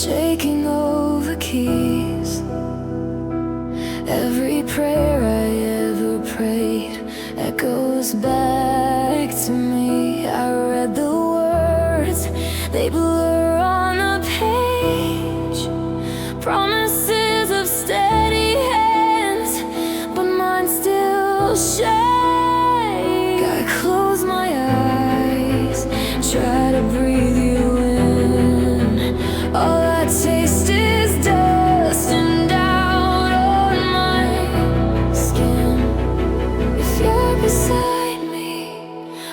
shaking over keys. Every prayer I ever prayed echoes back to me. I read the words, they blur on the page, promises of steady hands, but mine still shake. I close my eyes, try to breathe you in. All I taste is dust and doubt on my skin. If you're beside me,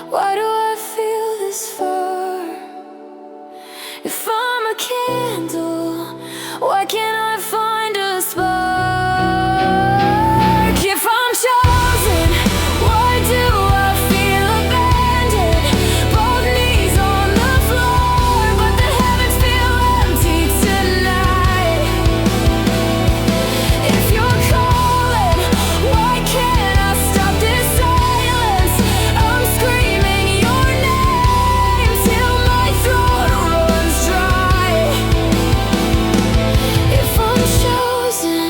why do I feel this far? If I'm a candle, why can't I find a spark? If I'm chosen, why do I feel abandoned? Both knees on the floor, but the heavens feel empty tonight. If you're calling, why can't I stop this silence? I'm screaming your name till my throat runs dry. If I'm chosen,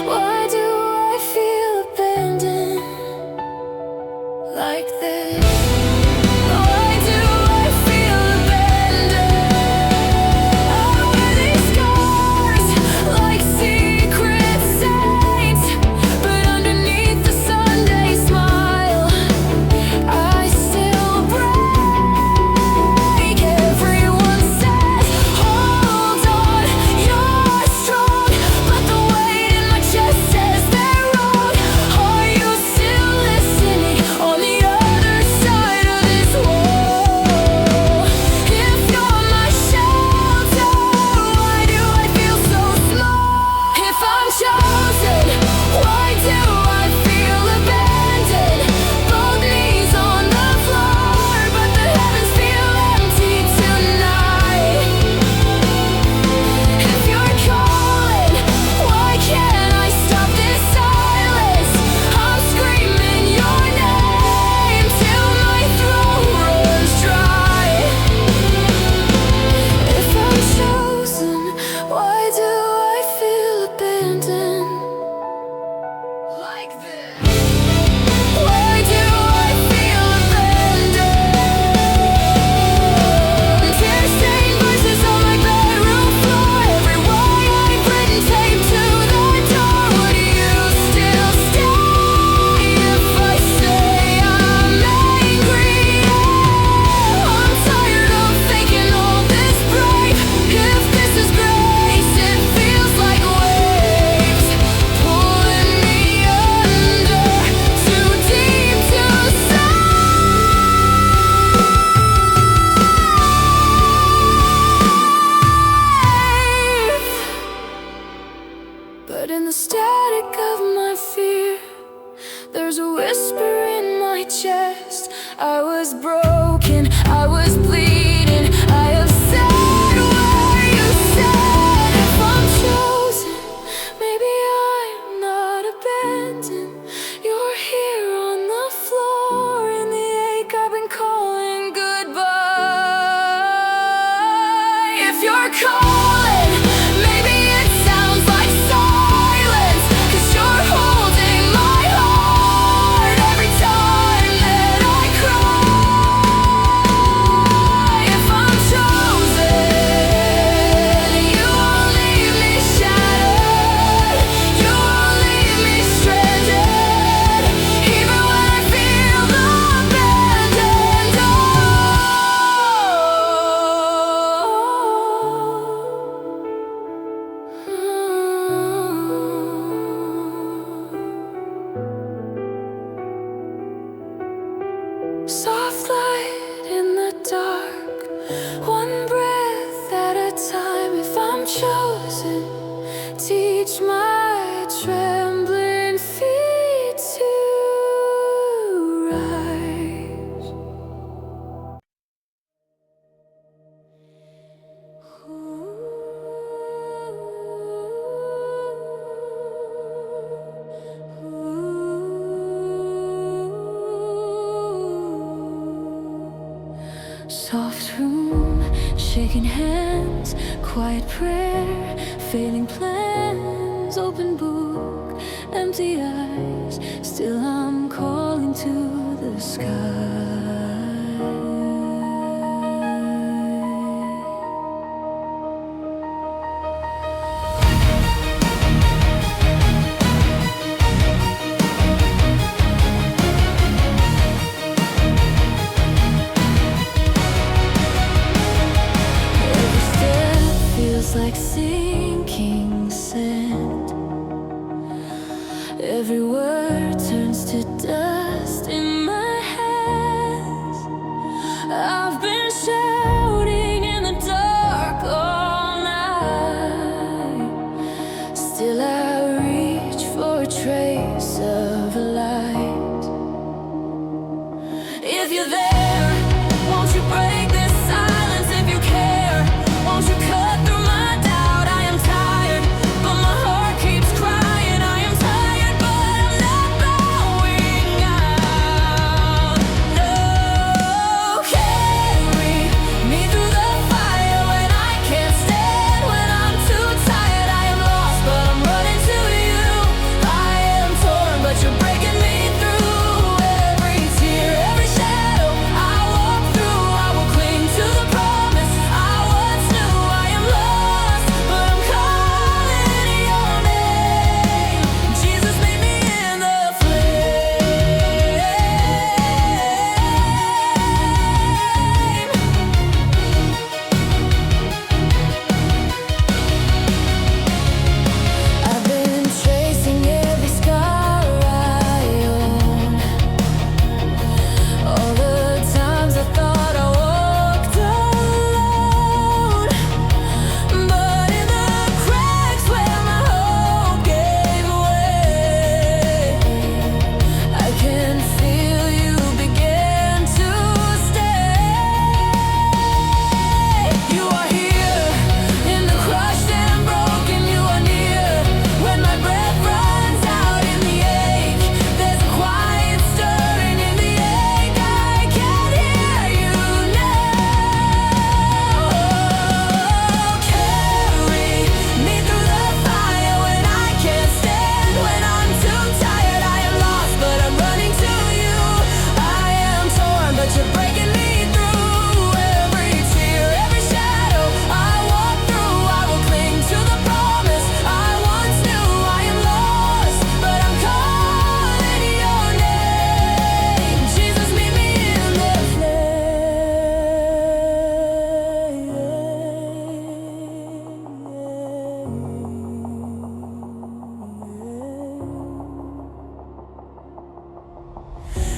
why do I feel abandoned like this? Why do I feel abandoned? I wear these scars like secret saints, but underneath the Sunday smile, I still break. Everyone says, hold on, you're strong, but the weight in my chest says they're wrong. Are you still listening on the other side of this wall? If you're my shelter, why do I feel so small? If I'm chosen, why do I feel abandoned? Both knees on the floor, but the heavens feel empty tonight. If you're calling, why can't I stop this silence? I'm screaming your name till my throat runs dry. If I'm chosen, why do I feel abandoned like this? Why do I feel abandoned? Tear-stained voices on my bedroom floor, every why I've written taped to the door. Would you still stay if I say I'm angry? I'm tired of faking all this brave. If this is grace, it feels like waves pulling me under, too deep to save. But in the static of my fear, there's a whisper in my chest. I was broken, I was bleeding, I have said what you said. If I'm chosen, maybe I'm not abandoned. You're here on the floor, in the ache I've been calling goodbye. If you're calling, maybe it sounds like silence, 'cause you're holding my heart every time that I cry. If I'm chosen, you won't leave me shattered, you won't leave me stranded, even when I feel abandoned. Soft light in the dark, one breath at a time. If I'm chosen, teach my trembling feet to rise. Soft room, shaking hands, quiet prayer, failing plans, open book, empty eyes. Still I'm calling to the sky. Like sinking sand, every word turns to dust in my hands. I've been shouting in the dark all night. Still I reach for a trace of light. If you're there, won't you break this silence? If you care, won't you cut through my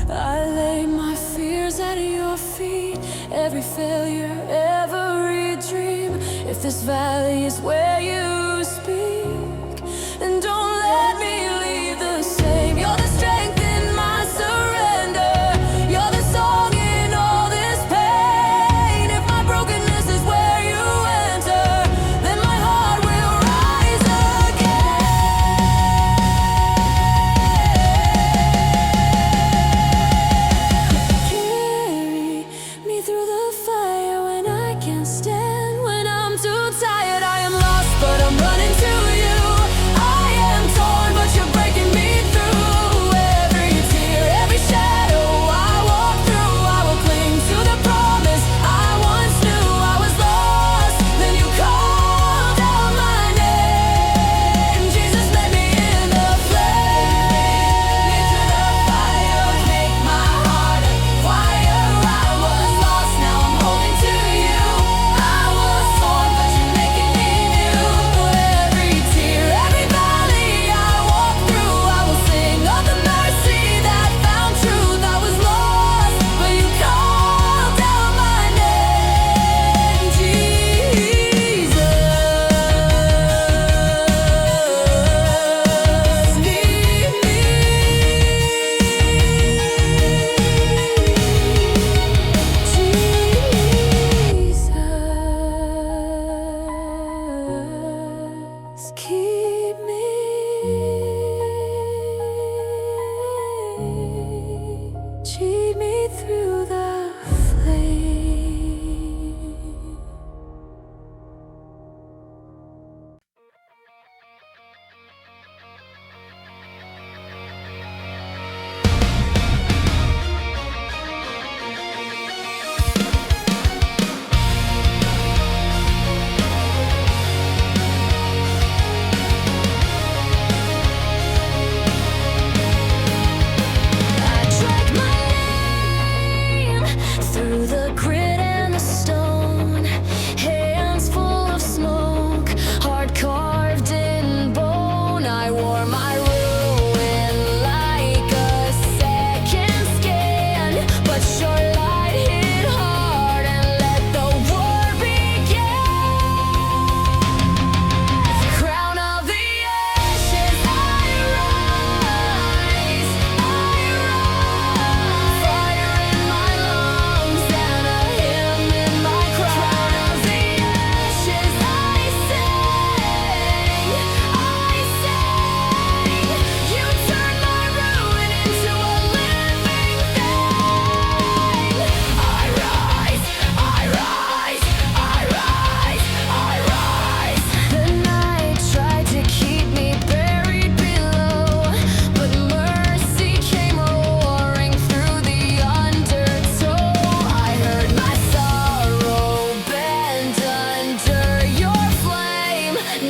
I lay my fears at your feet, every failure, every dream. If this valley is where you speak, then don't let me leave the same. You're the strength in my surrender, you're the song in all this pain. If my brokenness is where you enter, then my heart will rise again. Carry me through the fire when I can't stand, when I'm too tired. I am lost, but I'm running to you. I am torn, but you're breaking me through. Every tear, every shadow I walk through, I will cling to the promise I once knew. I was lost, then you called out my name. Jesus, let me in the flame. Into the fire, make my heart a fire. I was lost, now I'm holding to you. I was torn, but you're making me new. Every tear, every valley I walk through, I will sing of the mercy that found truth. I was lost, but you called out my name. Jesus, need Jesus, keep me, cheat me through the flame.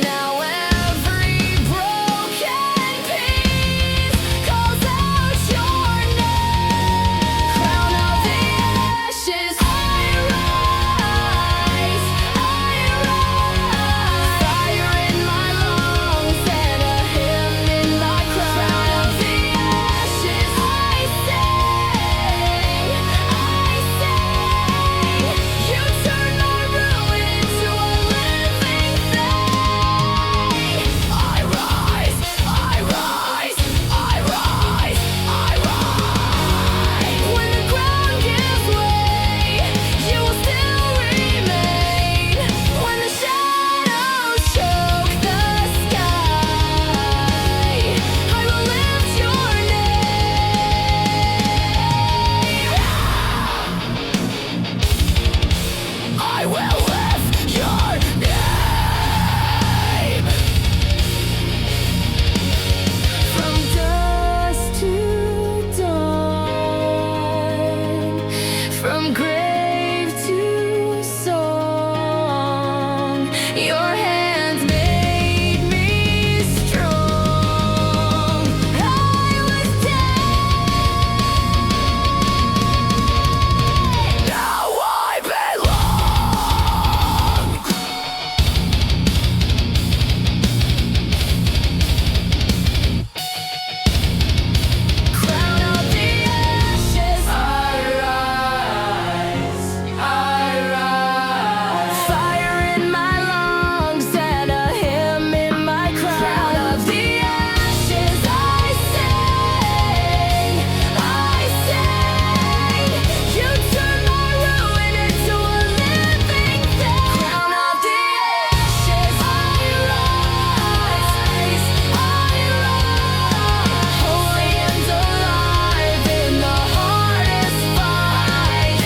Now every broken piece calls out your name. Crown of the ashes, I rise, fire in my lungs and a hymn in my crown. Of the ashes, I sing, you turn my ruin into a living thing. I rise, I rise, I rise, I rise. When the ground gives way, you will still remain. When the shadows choke the sky, I will lift your name. I will lift your name. From dusk to dawn, from grave to song, your hands made me strong. I was dead, now I belong. Crown of the ashes, I rise, fire in my lungs and a hymn in my crown. Of the ashes, I sing, you turn my ruin into a living thing. Crown of the ashes, I rise, holy and alive in the hardest fight.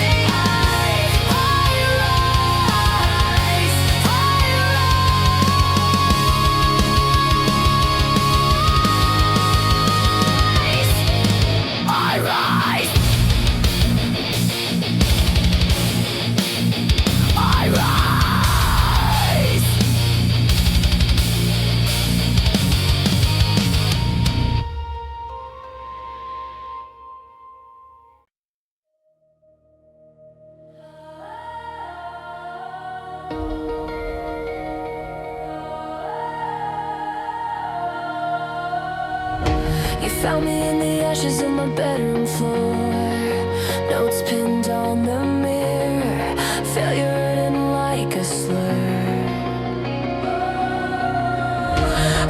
I rise, I rise. You found me in the ashes of my bedroom floor. Notes pinned on the mirror. Failure written like a slur.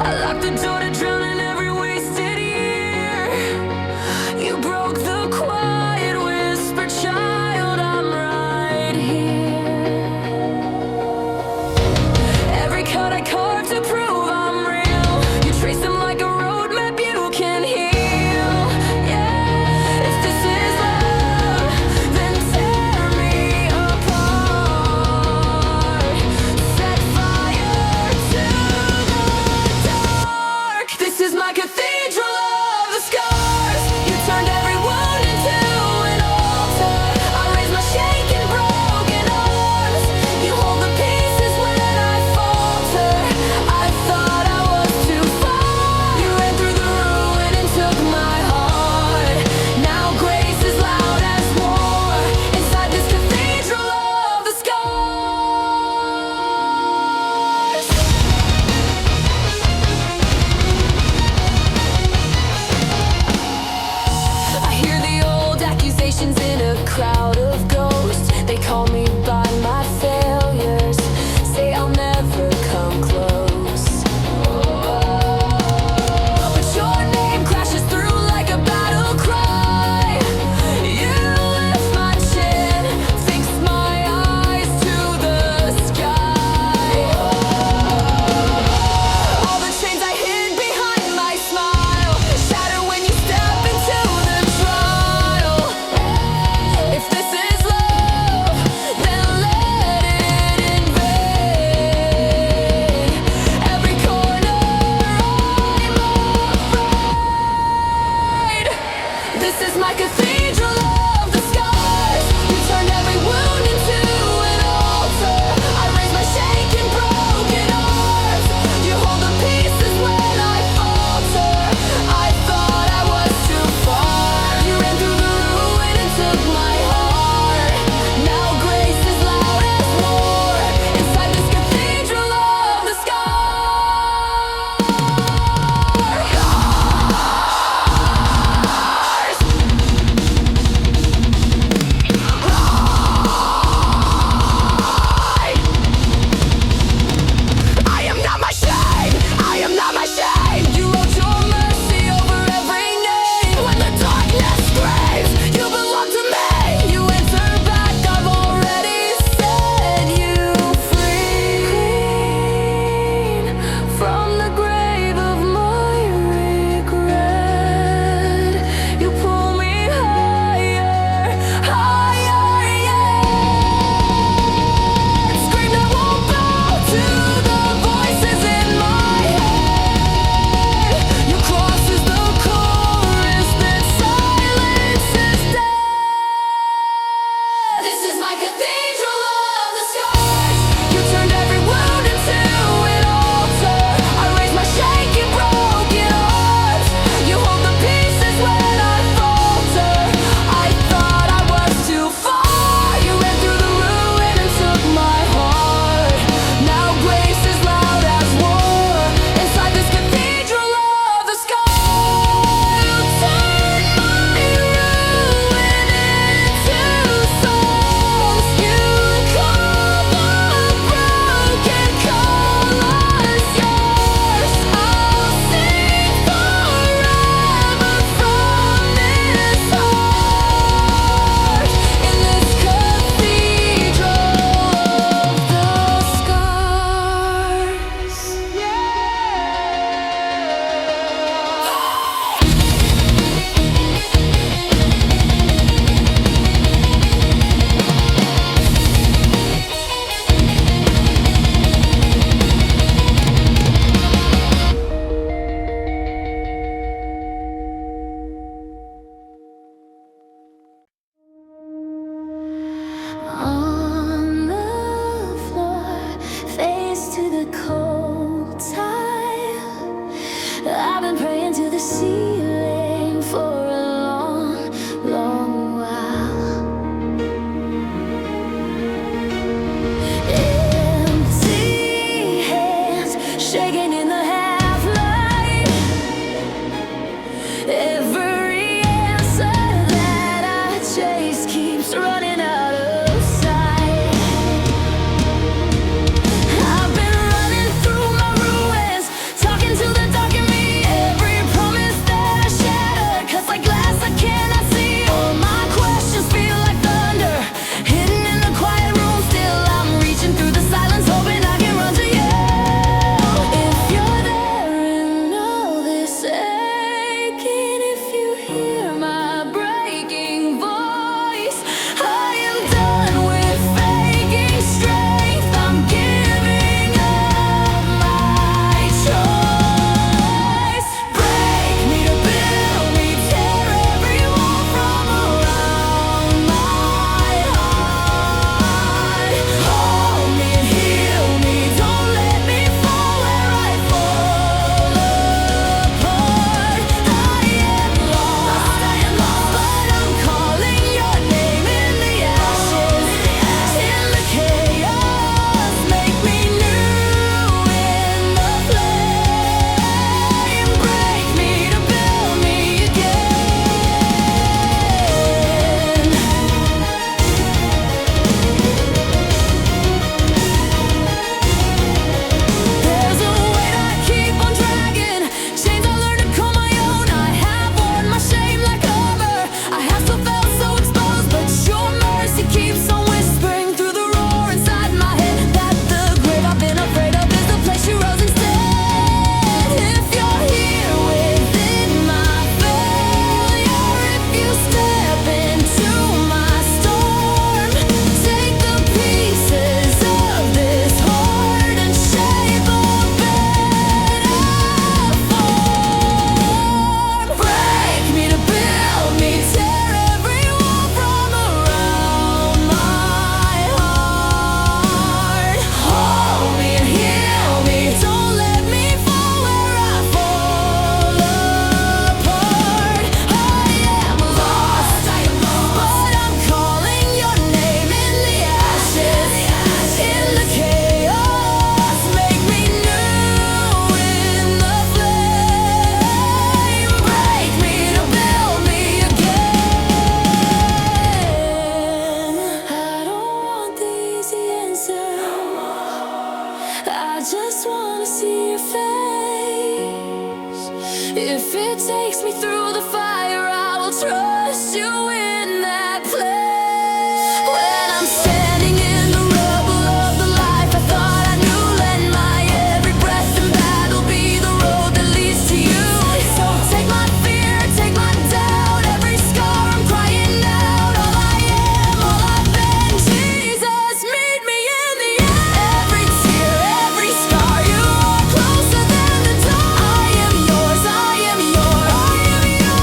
I locked the door to drown in every wasted year. You broke the quiet whisper, child, I'm right here. Every cut I carved to prove I'm real. You trace them like a roadmap you can heal. Yeah, if this is love, then tear me apart. Set fire to the dark. This is my shaking in the half-light. Every answer that I chase keeps running out of sight. I've been running through my ruins, talking to the dark in me. Every promise that I shattered cuts like glass I cannot see. All my questions feel like thunder, hidden in the quiet room. Still I'm reaching through the silence, hoping I can run to you. If you're there in all this aching, if you hear my breaking voice, I am done with faking strength. I'm giving up my choice. Break me to build me, tear every wall from around my heart. Hold me and heal me, don't let me fall where I fall apart. I am lost, but I'm calling your name in the ashes, in the chaos. Make me new in the flame. Break me to build me again. There's a weight I keep on dragging, chains I learned to call my own. I have worn my shame like armor, I have still felt so exposed, but your mercy keeps on whispering through the roar inside my head that the grave I've been afraid of is the place you rose instead. If you're here within my failure, if you step into my storm, take the pieces of this heart and shape a better form. Break me to build me, tear every wall from around my heart. Hold me and heal me, don't let me fall where I fall apart. I am lost, but I'm calling your name in the ashes, in the chaos. Make me new in the flame. Break me to build me again. I don't want the easy answer, I just wanna see your face. If it takes me through the fire, I will trust you in that place. When I'm standing in the rubble of the life I thought I knew, let my every breath and battle be the road that leads to you. So take my fear, take my doubt, every scar I'm crying out. All I am, all I've been, Jesus, meet me in the end. Every tear, every scar, you are closer than the dawn. I am yours, I am yours, I am yours.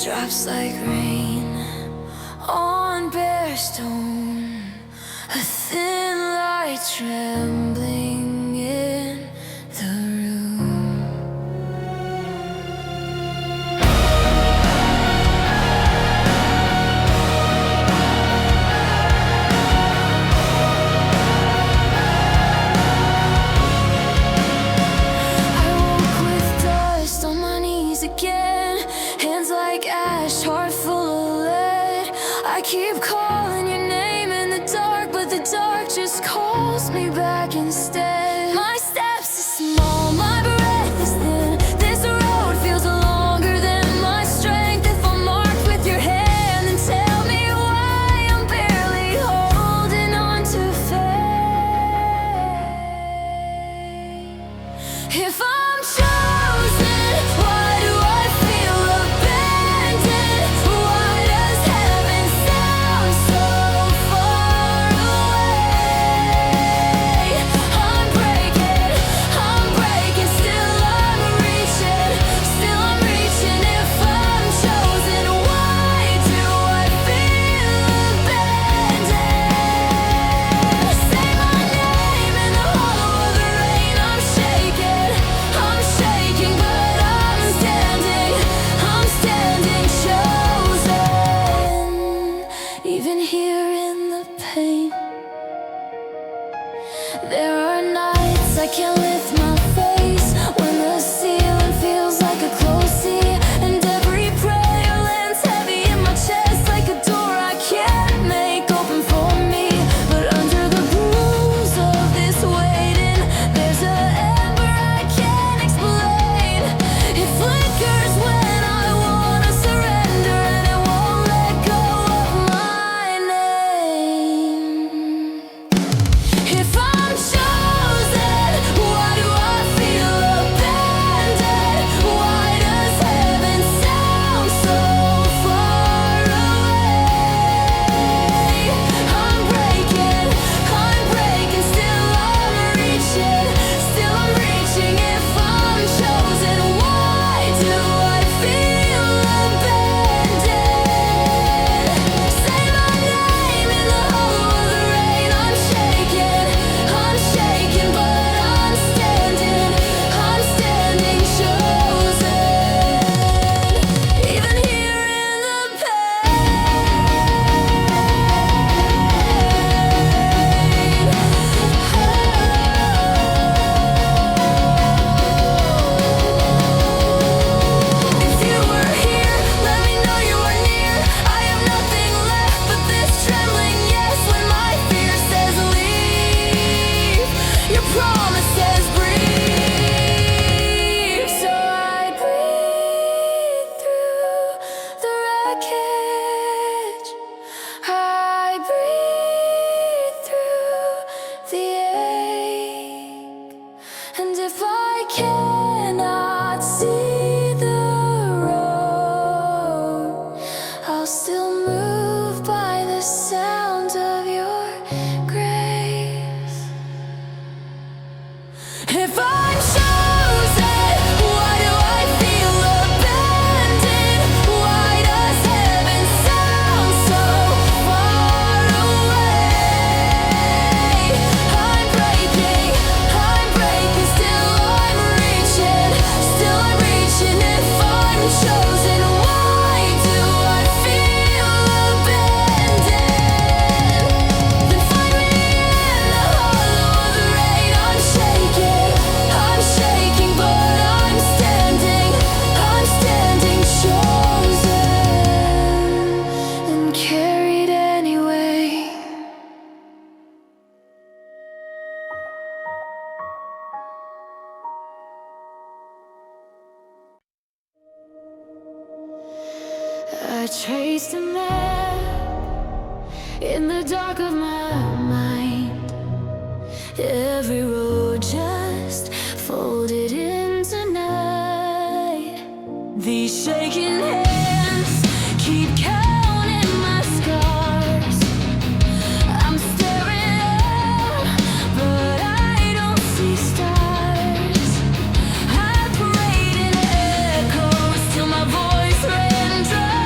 drops like rain on bare stone, a thin light trembling in the room. I woke with dust on my knees again, hands like ash, heart full of lead. I keep calling your name in the dark, but the dark just calls me back instead. My steps are small, my breath is thin. This road feels longer than my strength. If I'm marked with your hand, then tell me why I'm barely holding on to faith. If I'm chosen, why do I feel abandoned? Why does heaven sound so far away? I'm breaking, still I'm reaching, If I'm chosen, why do I feel abandoned? Say my name in the hollow of the rain. I'm shaking, but I'm standing chosen. Even here in the pain, there are nights I can't lift my face, when the ceiling feels like a closed sea, and every prayer lands heavy in my chest, like a door I can't make open for me. But under the bruise of this waiting, there's an ember I can't explain. It flickers when I wanna surrender, and it won't let go of my name. If I'm chosen, why do I feel abandoned? Why does heaven sound so far away? I'm breaking, still I'm reaching, If I'm chosen, why do I feel abandoned? Say my name in the hollow of the rain. I'm shaking, but I'm standing chosen. Even here in the If you were here, let me know you were near. I have nothing left but this trembling yes when my fear says leave. Your promise says breathe. So I breathe through the wreckage. I breathe through the ache. And if I cannot see the road, I'll still move by the sound of your grace. If I'm chosen, why do I feel abandoned? Why does heaven sound so far away? I'm breaking, still I'm reaching, If I'm chosen, why do I feel abandoned? Then find me in the hollow of the rain. I'm shaking, but I'm standing chosen and carried anyway. I traced a map in the dark of my mind. Every road just folded into night. These shaking hands keep counting my scars. I'm staring up, but I don't see stars. I prayed in echoes till my voice ran dry.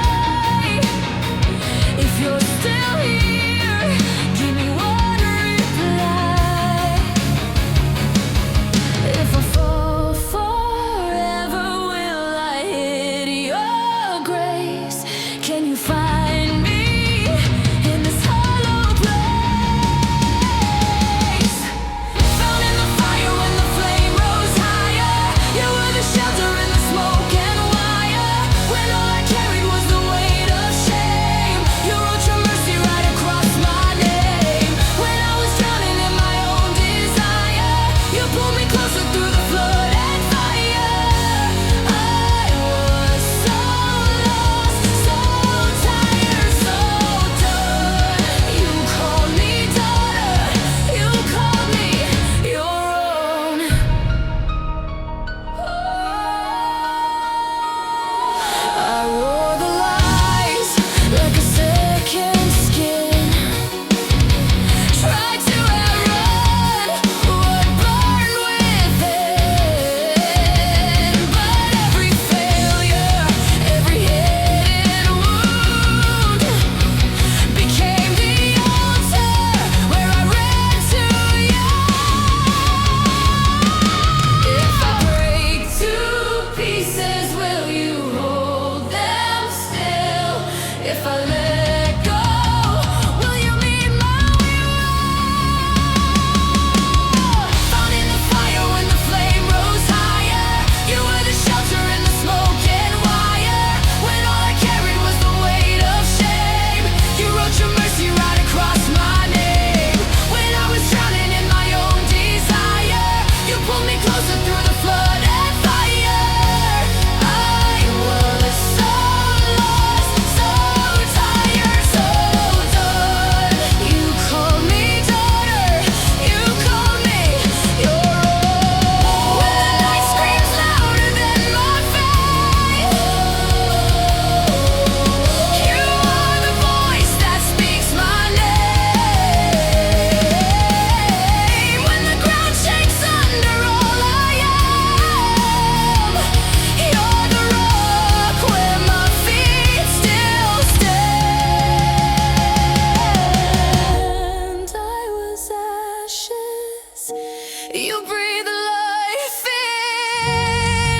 You breathe life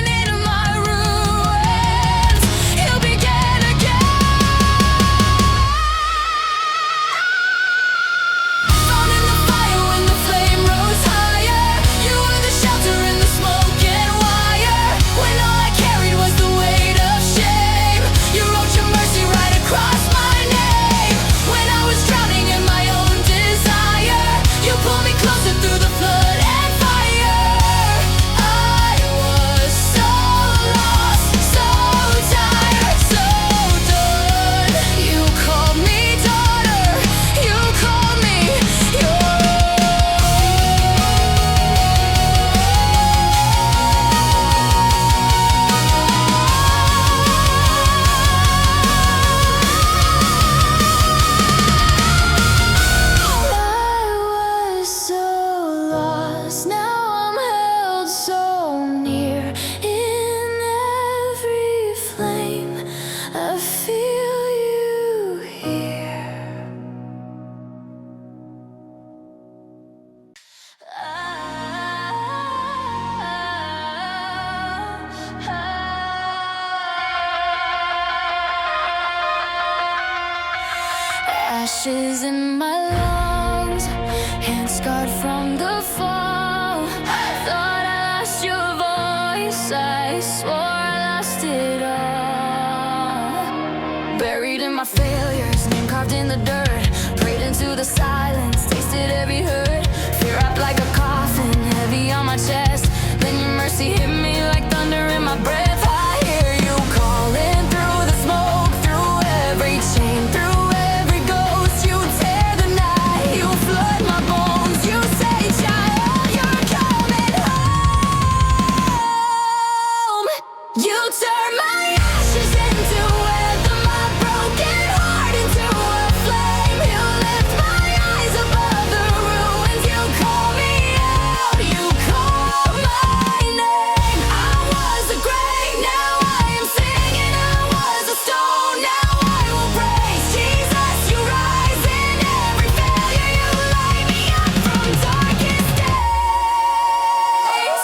into my ruins. You began again. Found in the fire when the flame rose higher. You were the shelter in the smoke and wire. When all I carried was the weight of shame, you wrote your mercy right across my name. When I was drowning in my own desire, you pulled me closer through the flood and fire. I was so lost, so tired, so done. You called me daughter, you called me your I was so lost, now I'm held so near. In every flame, I feel you here. Ashes in my lungs, hands scarred from the fall. Thought I lost your voice, I swore I lost it all. Buried in my failures, name carved in the dirt. Prayed into the silence, tasted every hurt. Fear wrapped like a coffin, heavy on my chest. Then your mercy hit me like thunder in my breath. I hear you calling through the smoke, through every chain, through every ghost. You tear the night, you flood my bones. You say, child, you're coming home. You turn my ashes into anthem, my broken heart into a flame. You lift my eyes above the ruins. You call me out, you call my name. I was a grave, now I am singing. I was a stone, now I will praise Jesus. You rise in every failure. You light me up from darkest days.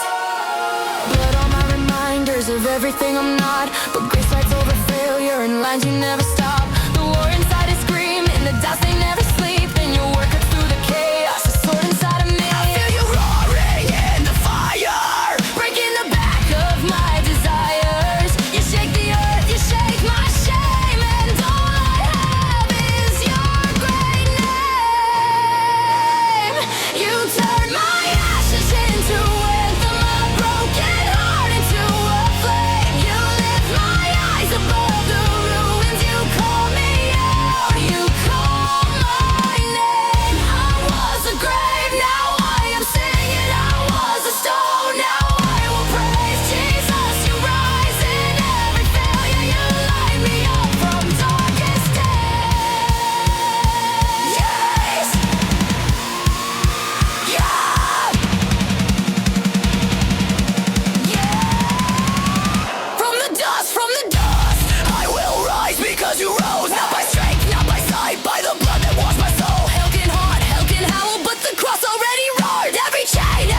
Blood on my reminders of everything I'm not, but grace lights over failure and lines you never stop. The war inside is screaming, the doubts they never sleep. Then your word cuts through the chaos, the sword inside of me. I feel you roaring in the fire, breaking the back of my desires. You shake the earth, you shake my shame, and all I have is your great name. You turn my ashes into anthem, my broken heart into a flame. You lift my eyes above the ruins. You call me out, you call my name. I was a grave, now I am singing. I was a stone, now I will praise Jesus. You rise in every failure. You light me up from darkest days. Yes. Yeah. Yeah. From the dust, I will rise because you rose. Not by strength, not by sight, by the blood that washed my soul. Hell can haunt, hell can howl, but the cross already roared. Every chain,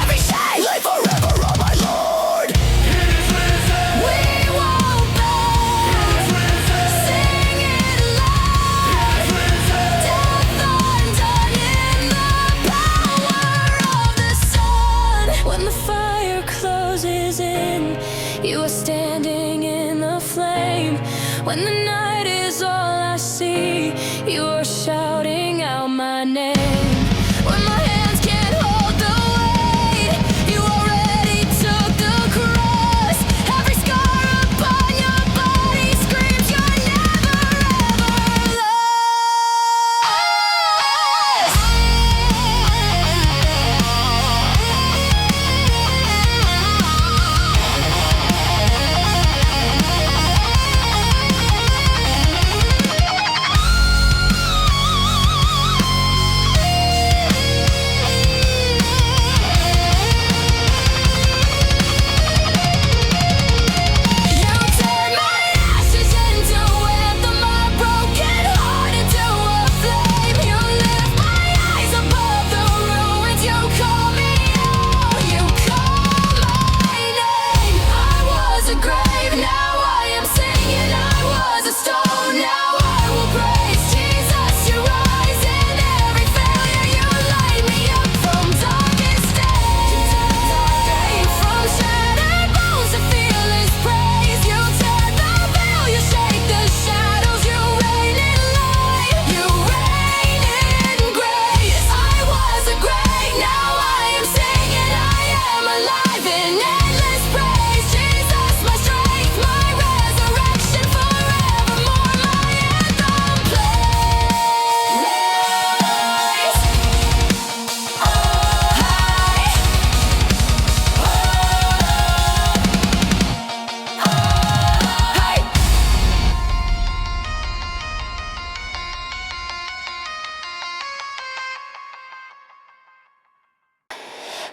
lay forever on my Lord. We won't bend, sing it loud. Death undone in the power of the sun. When the fire closes in, you are standing in the flame. When the night is all I see, you are shouting out my name. When my hands can't hold the weight, you already took the cross. Every scar upon your body screams you're never ever lost.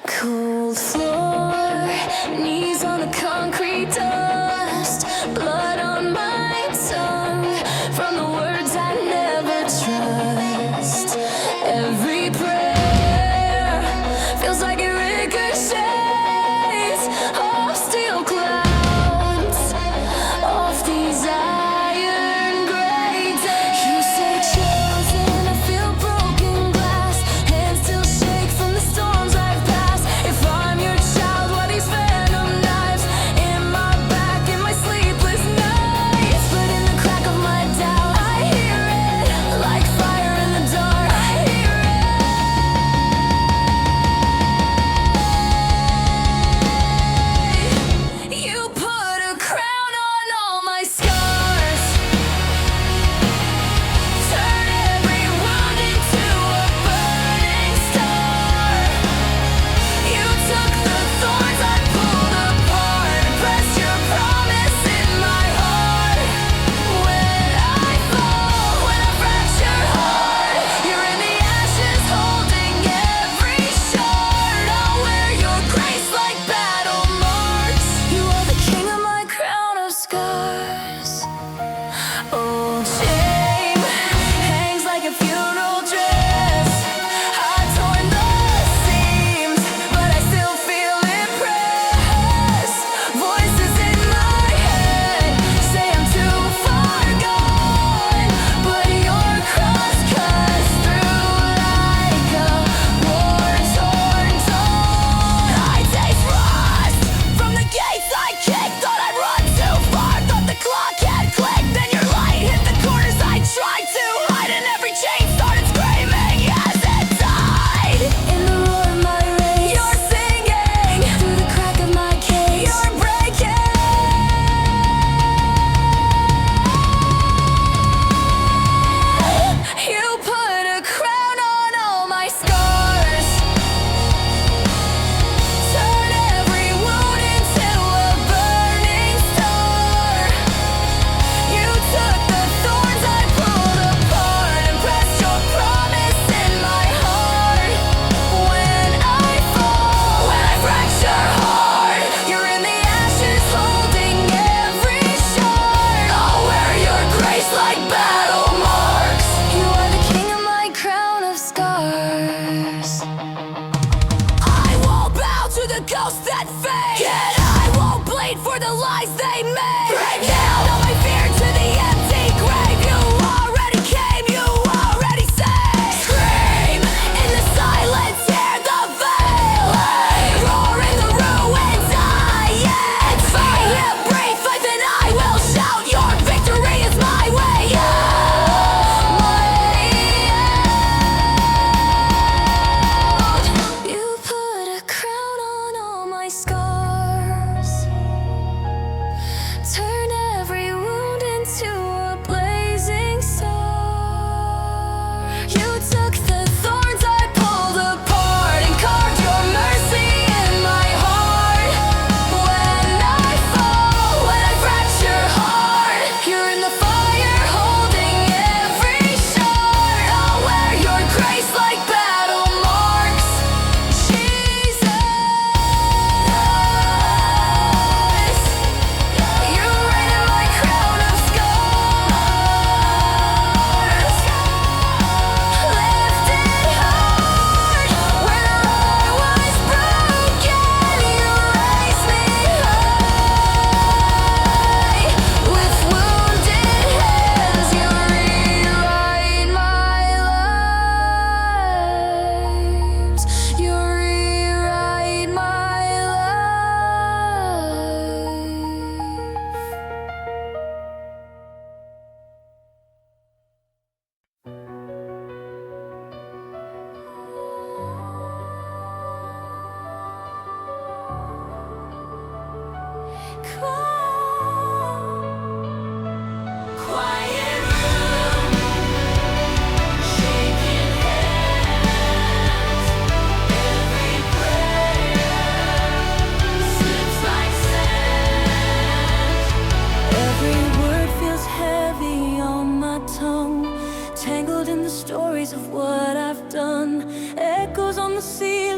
Cold floor, knees on the concrete dust, blood on my tongue from the words I never trust. Every prayer feels like it ricochets off steel clouds, off these iron grates. You say chosen, I feel broken glass, hands still shake from the storms I've passed. If I'm your child, why these phantom knives in my back, in my sleepless nights? But in the crack of my doubt, I hear it like fire in the dark. I hear it. You put a crown on all my scars, turn every wound into a burning star. You took the thorns I pulled apart, pressed your promise in my heart. When I fall, when I fracture hard, you're in the ashes holding every shard. I'll wear your grace like battle marks. You are the king of my crown of scars. Old shame hangs like a funeral dress. I've torn the seams, but I still feel impressed. Voices in my head say I'm too far gone, but your cross cuts through like a war-torn dawn. I taste rust from the gates I kicked. Thought I'd run too far, thought the clock had clicked. Then your light hit the corners I tried to hide, and every chain started screaming as it died. In the roar of my race, you're singing. Through the crack of my cage, you're breaking. You put a crown on all my scars, turn every wound into a burning star. You took the thorns I pulled apart and pressed your promise in my heart. When I fall, when I fracture hard, you're in the ashes holding every shard. I'll wear your grace like battle marks. You are the king of my crown of scars. I won't bow to the ghosts that fade, and I won't bleed for the lies they made. Bring down all my fear to the empty grave. You already came, you already saved. Scream in the silence, tear the veil, roar in the ruins I am. Fire, breathe life, and I will shout. Your victory is my way out. You put a crown on all my scars, turn every wound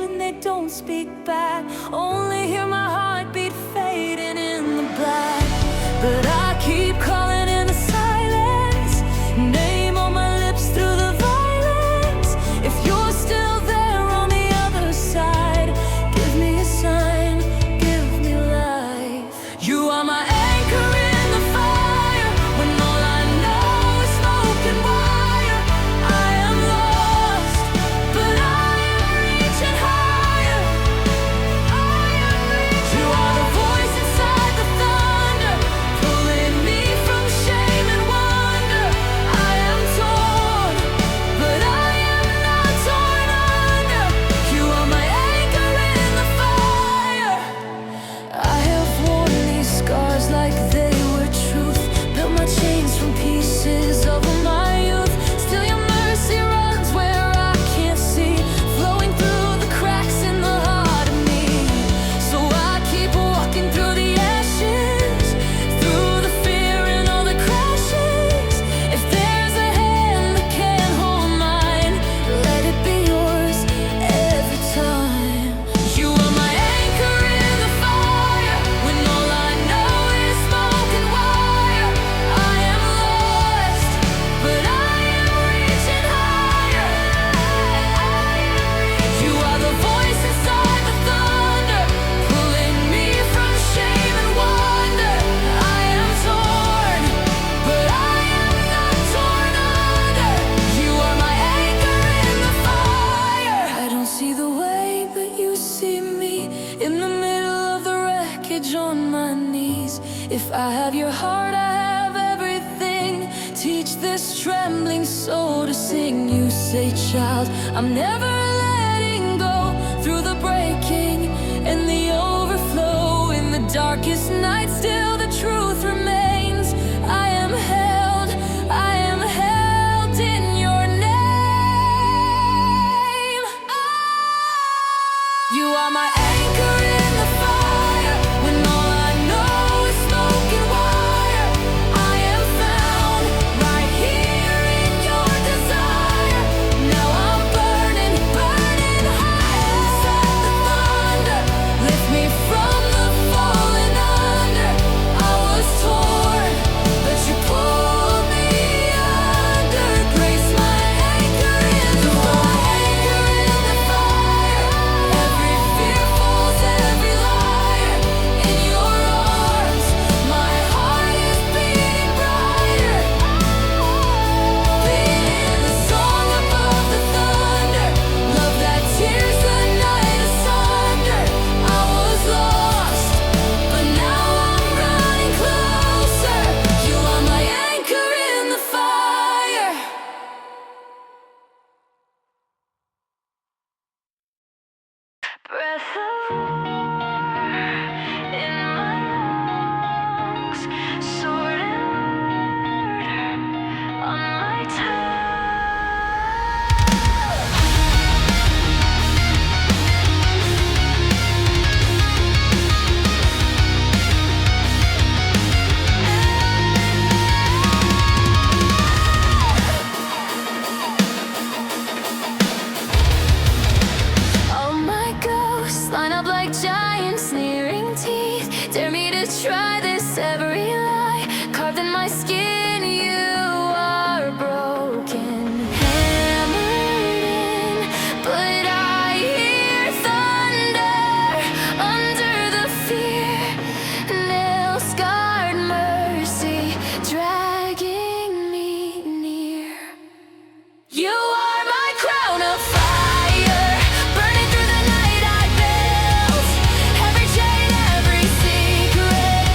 and they don't speak back. Only hear my heartbeat fading in the black. But I keep calling in the silence, name on my lips through the violence. If you're still there on the other side, give me a sign, give me life. You are my anchor in the fire, when all I know is smoke and wire. I am lost, but I am reaching higher. You are the voice inside the thunder, pulling me from shame and wonder. I am torn, but I am not torn under. You are my anchor in the fire. I have worn these scars like they were truth, built my chains from pieces of my youth. Still your mercy runs where I can't see, flowing through the cracks in the heart of me. So I keep walking through the ashes, through the fear and all the crashes. If there's a hand that can hold mine, let it be yours every time. You are my anchor in the fire, when all I know is smoke and wire. I am lost, but I am reaching higher. You are the voice inside the thunder, pulling me from shame and wonder. I am torn, but I am not torn under. You are my anchor in the fire. I don't see the way, but you see me, in the middle of the wreckage on my knees. If I have your heart, I have everything. Teach this trembling soul to sing. You say, child, I'm never letting go. Through the breaking and the overflow, in the darkest night, still the truth remains. I am held in your name. You are my anchor in the fire, when all I know is smoke and wire. I am found right here in your desire. Now I'm burning high inside the thunder. Lift me from the falling under. I was torn, but you pulled me under. Grace, my anchor in the fire. Every fear falls, every liar. In your arms, my heart is beating brighter. Beating the song above the thunder, love that tears the night asunder. I was lost, but now I'm running closer. You are my anchor in the fire. Breath of war in my lungs, sword and murder on my tongue. All my ghosts line up like giants, sneering teeth. Dare me to try this every lie. Carved in my skin, you are broken. Hammered in, but I hear thunder under the fear. Nail-scarred mercy dragging me near. You are my crown of fire, burning through the night I built. Every chain, every secret,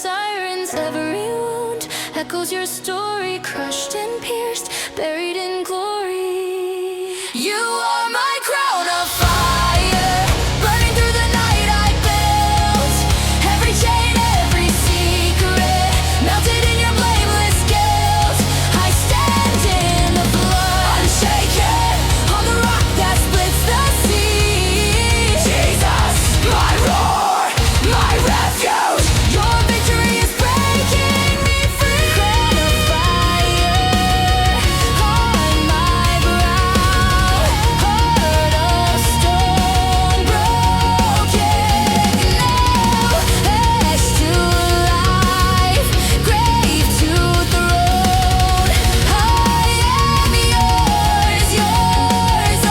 sirens. Every wound echoes your story, crushed and pierced, buried in glory. You are my crown of fire, burning through the night I built. Every chain, every secret, melted in your blameless guilt. I stand in the blood, unshaken, on the rock that splits the sea. Jesus, my roar, my refuge. Your victory is breaking me free. Crown of fire on my brow, heart of stone, broken now, etched to life, grave to throne. I am yours, yours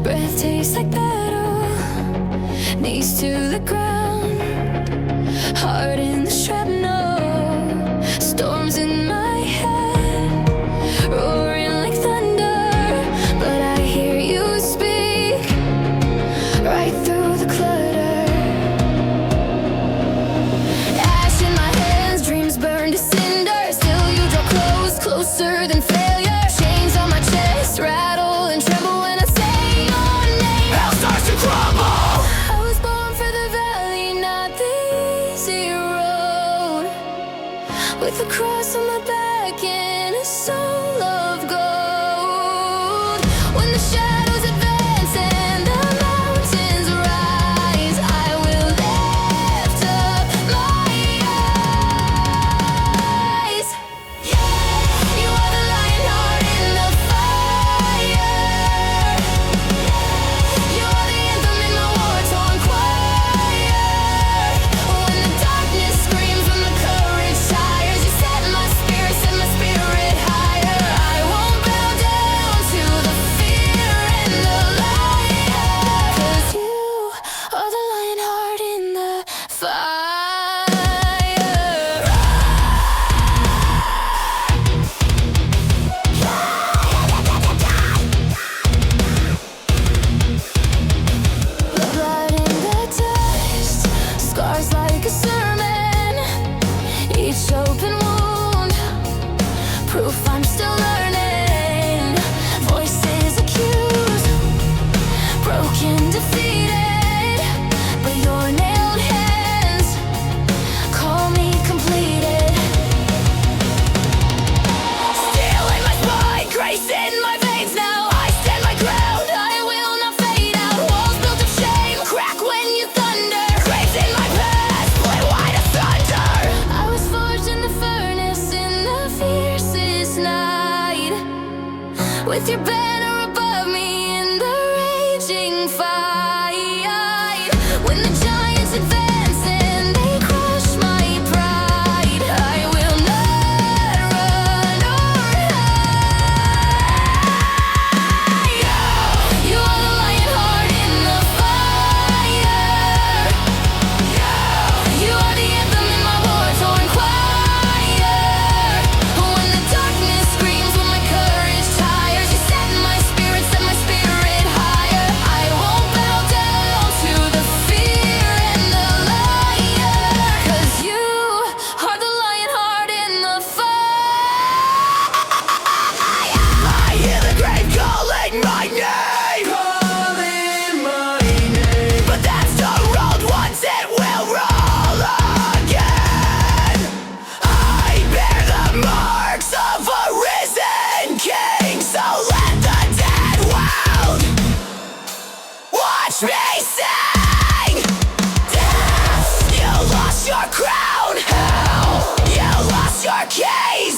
breath tastes like battle, knees to the ground, heart in the shrapnel, storms in my head, roaring like thunder, but I hear you speak, right through the clutter. Ash in my hands, dreams burn to cinder, still you draw close, closer than failure. Chains on my chest, rattle and tremble when I say your name. Hell starts to crumble. I was born for the valley, not the easy road. With a cross on my back and a soul of gold. When the shadows advance and the mountains rise, I will lift up my eyes. You are the Lionheart in the fire. You are the anthem in my war-torn choir. When the darkness screams, when the courage tires, you set my spirit higher. I won't bow down to the fear and the liar. 'Cause you are the Lionheart in the fire. The blood in the dust, scars like a sermon, each open wound, proof I'm still learning. Voices accused, broken, defeated, but your nailed hands call me completed. Steel in my spine, grace in my veins now. I stand my ground, I will not fade out. Walls built of shame, crack when you thunder. Graves in my past, split wide asunder. I was forged in the furnace in the fiercest night, with your banner above me in the raging fight. When the giants advance and they crush my pride, I will not run or hide. You are the Lionheart in the fire. You are the anthem in my war-torn choir. When the darkness screams, when my courage tires, you set my spirit higher. I won't bow down to the fear and the liar. 'Cause you are the Lionheart in the fire. I hear the grave calling my name, but that's the road, once it will roll again. I bear the marks of a risen king, so let the dead world watch me sing. Death, you lost your crown. Hell, you lost your keys.